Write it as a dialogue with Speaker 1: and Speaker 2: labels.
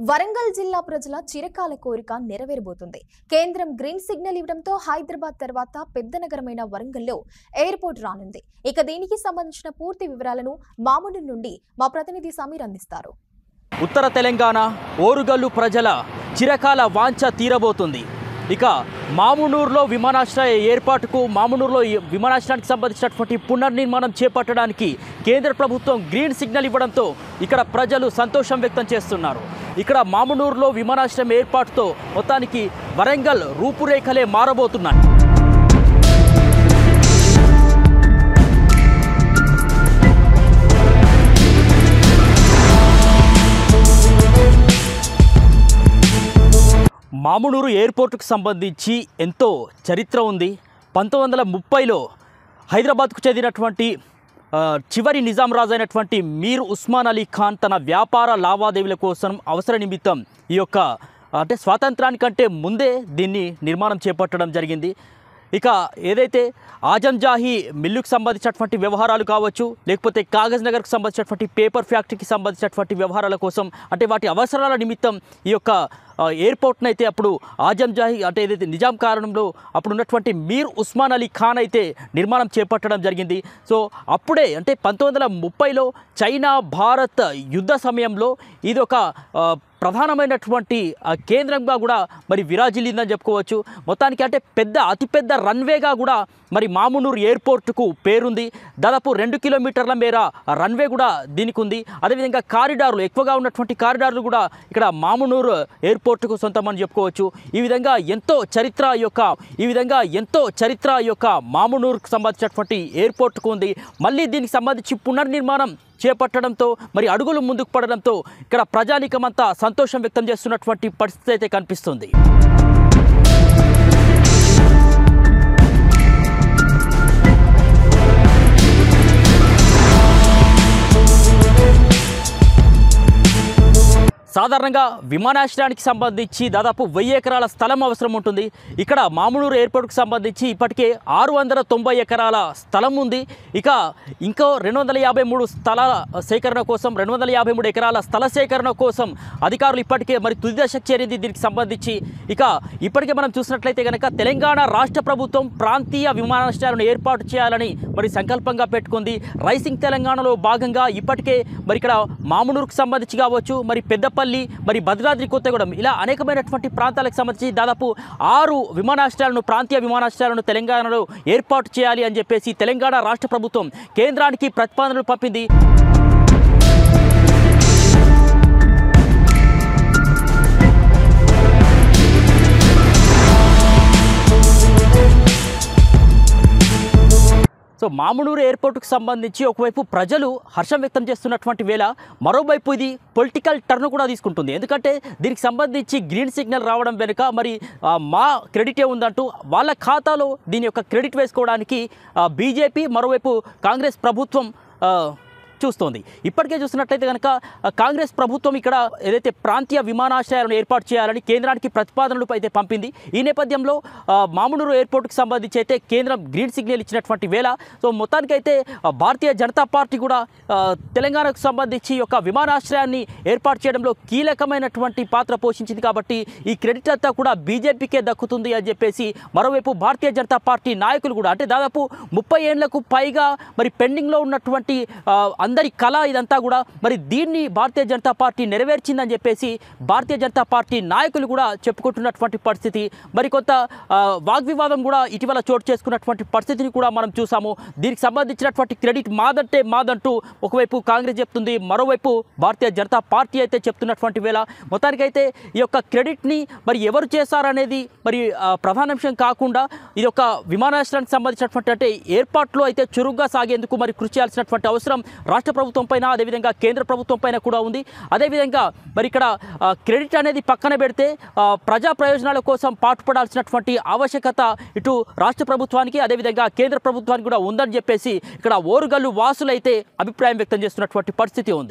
Speaker 1: వరంగల్ జిల్లా ప్రజల చిరకాల కోరిక నెరవేరబోతుంది. కేంద్రం గ్రీన్ సిగ్నల్ ఇవ్వడంతో హైదరాబాద్ తర్వాత పెద్ద నగరమైన వరంగల్లో ఎయిర్పోర్ట్ రానుంది. ఇక దీనికి సంబంధించిన పూర్తి వివరాలను మాముడు నుండి మా ప్రతినిధి సమీర్ అందిస్తారు.
Speaker 2: ఉత్తర తెలంగాణ ఓరుగల్లు ప్రజల చిరకాల వాంఛ తీరబోతుంది. ఇక మామునూరులో విమానాశ్రయ ఏర్పాటుకు మామునూరులో విమానాశ్రయానికి సంబంధించినటువంటి పునర్నిర్మాణం చేపట్టడానికి కేంద్ర ప్రభుత్వం గ్రీన్ సిగ్నల్ ఇవ్వడంతో ఇక్కడ ప్రజలు సంతోషం వ్యక్తం చేస్తున్నారు. ఇక్కడ మామునూరులో విమానాశ్రయం ఏర్పాటుతో మొత్తానికి వరంగల్ రూపురేఖలే మారబోతున్నాయి. మామునూరు ఎయిర్పోర్టుకు సంబంధించి ఎంతో చరిత్ర ఉంది. 1930లో హైదరాబాద్కు చెందినటువంటి చివరి నిజాం రాజు అయినటువంటి మీర్ ఉస్మాన్ అలీ ఖాన్ తన వ్యాపార లావాదేవీల కోసం అవసర నిమిత్తం ఈ యొక్క అంటే స్వాతంత్రానికంటే ముందే దీన్ని నిర్మాణం చేపట్టడం జరిగింది. ఇక ఏదైతే ఆజంజాహీ మిల్లుకు సంబంధించినటువంటి వ్యవహారాలు కావచ్చు, లేకపోతే కాగజ్ నగర్కు సంబంధించినటువంటి పేపర్ ఫ్యాక్టరీకి సంబంధించినటువంటి వ్యవహారాల కోసం అంటే వాటి అవసరాల నిమిత్తం ఈ యొక్క ఎయిర్పోర్ట్ను అయితే అప్పుడు ఆజంజాహీ అంటే ఏదైతే నిజాం కాలంలో అప్పుడు ఉన్నటువంటి మీర్ ఉస్మాన్ అలీ ఖాన్ అయితే నిర్మాణం చేపట్టడం జరిగింది. సో అప్పుడే అంటే 1930లో చైనా భారత్ యుద్ధ సమయంలో ఇది ఒక ప్రధానమైనటువంటి కేంద్రంగా కూడా మరి విరాజిల్లిందని చెప్పుకోవచ్చు. మొత్తానికి అంటే అతిపెద్ద రన్వేగా కూడా మరి మామునూరు ఎయిర్పోర్టుకు పేరుంది. దాదాపు 2 కిలోమీటర్ల మేర రన్వే కూడా దీనికి ఉంది. అదేవిధంగా కారిడార్లు ఎక్కువగా ఉన్నటువంటి కారిడార్లు కూడా ఇక్కడ మామునూరు ఎయిర్పోర్టుకు సొంతమని చెప్పుకోవచ్చు. ఈ విధంగా ఎంతో చరిత్ర యొక్క మామునూరుకు సంబంధించినటువంటి ఎయిర్పోర్టుకు ఉంది. మళ్ళీ దీనికి సంబంధించి పునర్నిర్మాణం చేపట్టడంతో మరి అడుగులు ముందుకు పడడంతో ఇక్కడ ప్రజానీకమంతా సంతోషం వ్యక్తం చేస్తున్నటువంటి పరిస్థితి అయితే కనిపిస్తుంది. సాధారణంగా విమానాశ్రయానికి సంబంధించి దాదాపు 1000 ఎకరాల స్థలం అవసరం ఉంటుంది. ఇక్కడ మామునూరు ఎయిర్పోర్ట్కి సంబంధించి ఇప్పటికే 690 ఎకరాల స్థలం ఉంది. ఇంకో 253 స్థలాల సేకరణ కోసం 253 ఎకరాల స్థల సేకరణ కోసం అధికారులు ఇప్పటికే మరి తుది దశకు చేరింది. దీనికి సంబంధించి ఇప్పటికే మనం చూసినట్లయితే కనుక తెలంగాణ రాష్ట్ర ప్రభుత్వం ప్రాంతీయ విమానాశ్రయాలను ఏర్పాటు చేయాలని మరి సంకల్పంగా పెట్టుకుంది. రైసింగ్ తెలంగాణలో భాగంగా ఇప్పటికే మరి ఇక్కడ మామునూరుకు సంబంధించి కావచ్చు, మరి పెద్దపల్లి, మరి భద్రాద్రి కొత్తగూడెం ఇలా అనేకమైనటువంటి ప్రాంతాలకు సంబంధించి దాదాపు 6 ప్రాంతీయ విమానాశ్రయాలను తెలంగాణలో ఏర్పాటు చేయాలి అని చెప్పేసి తెలంగాణ రాష్ట్ర ప్రభుత్వం కేంద్రానికి ప్రతిపాదనలు పంపింది. సో మామునూరు ఎయిర్పోర్టుకు సంబంధించి ఒకవైపు ప్రజలు హర్షం వ్యక్తం చేస్తున్నటువంటి వేళ మరోవైపు ఇది పొలిటికల్ టర్న్ కూడా తీసుకుంటుంది. ఎందుకంటే దీనికి సంబంధించి గ్రీన్ సిగ్నల్ రావడం వెనుక మరి మా క్రెడిటే ఉందంటూ వాళ్ళ ఖాతాలో దీని యొక్క క్రెడిట్ వేసుకోవడానికి బీజేపీ మరోవైపు కాంగ్రెస్ ప్రభుత్వం చూస్తోంది. ఇప్పటికే చూసినట్లయితే కనుక కాంగ్రెస్ ప్రభుత్వం ఇక్కడ ఏదైతే ప్రాంతీయ విమానాశ్రయాలను ఏర్పాటు చేయాలని కేంద్రానికి ప్రతిపాదనలు అయితే పంపింది. ఈ నేపథ్యంలో మామునూరు ఎయిర్పోర్టుకు సంబంధించి అయితే కేంద్రం గ్రీన్ సిగ్నల్ ఇచ్చినటువంటి వేళ సో మొత్తానికైతే భారతీయ జనతా పార్టీ కూడా తెలంగాణకు సంబంధించి యొక్క విమానాశ్రయాన్ని ఏర్పాటు చేయడంలో కీలకమైనటువంటి పాత్ర పోషించింది. కాబట్టి ఈ క్రెడిట్ అంతా కూడా బీజేపీకే దక్కుతుంది అని చెప్పేసి మరోవైపు భారతీయ జనతా పార్టీ నాయకులు కూడా అంటే దాదాపు 30 ఏళ్లకు పైగా మరి పెండింగ్లో ఉన్నటువంటి అందరి కళ ఇదంతా కూడా మరి దీన్ని భారతీయ జనతా పార్టీ నెరవేర్చిందని చెప్పేసి భారతీయ జనతా పార్టీ నాయకులు కూడా చెప్పుకుంటున్నటువంటి పరిస్థితి. మరికొంత వాగ్వివాదం కూడా ఇటీవల చోటు చేసుకున్నటువంటి పరిస్థితిని కూడా మనం చూసాము. దీనికి సంబంధించినటువంటి క్రెడిట్ మాదంటూ ఒకవైపు కాంగ్రెస్ చెప్తుంది, మరోవైపు భారతీయ జనతా పార్టీ అయితే చెప్తున్నటువంటి వేళ మొత్తానికైతే ఈ యొక్క క్రెడిట్ని మరి ఎవరు చేశారనేది మరి ప్రధానాంశం కాకుండా ఇది ఒక విమానాశ్రయానికి సంబంధించినటువంటి అంటే ఏర్పాట్లో అయితే చురుగ్గా సాగేందుకు మరి కృషి చేయాల్సినటువంటి అవసరం రాష్ట్ర ప్రభుత్వం పైన అదేవిధంగా కేంద్ర ప్రభుత్వం పైన కూడా ఉంది. అదేవిధంగా మరి ఇక్కడ క్రెడిట్ అనేది పక్కన పెడితే ప్రజా ప్రయోజనాల కోసం పాటుపడాల్సినటువంటి ఆవశ్యకత ఇటు రాష్ట్ర ప్రభుత్వానికి అదేవిధంగా కేంద్ర ప్రభుత్వానికి కూడా ఉందని చెప్పేసి ఇక్కడ ఓరుగల్లు వాసులైతే అభిప్రాయం వ్యక్తం చేస్తున్నటువంటి పరిస్థితి ఉంది.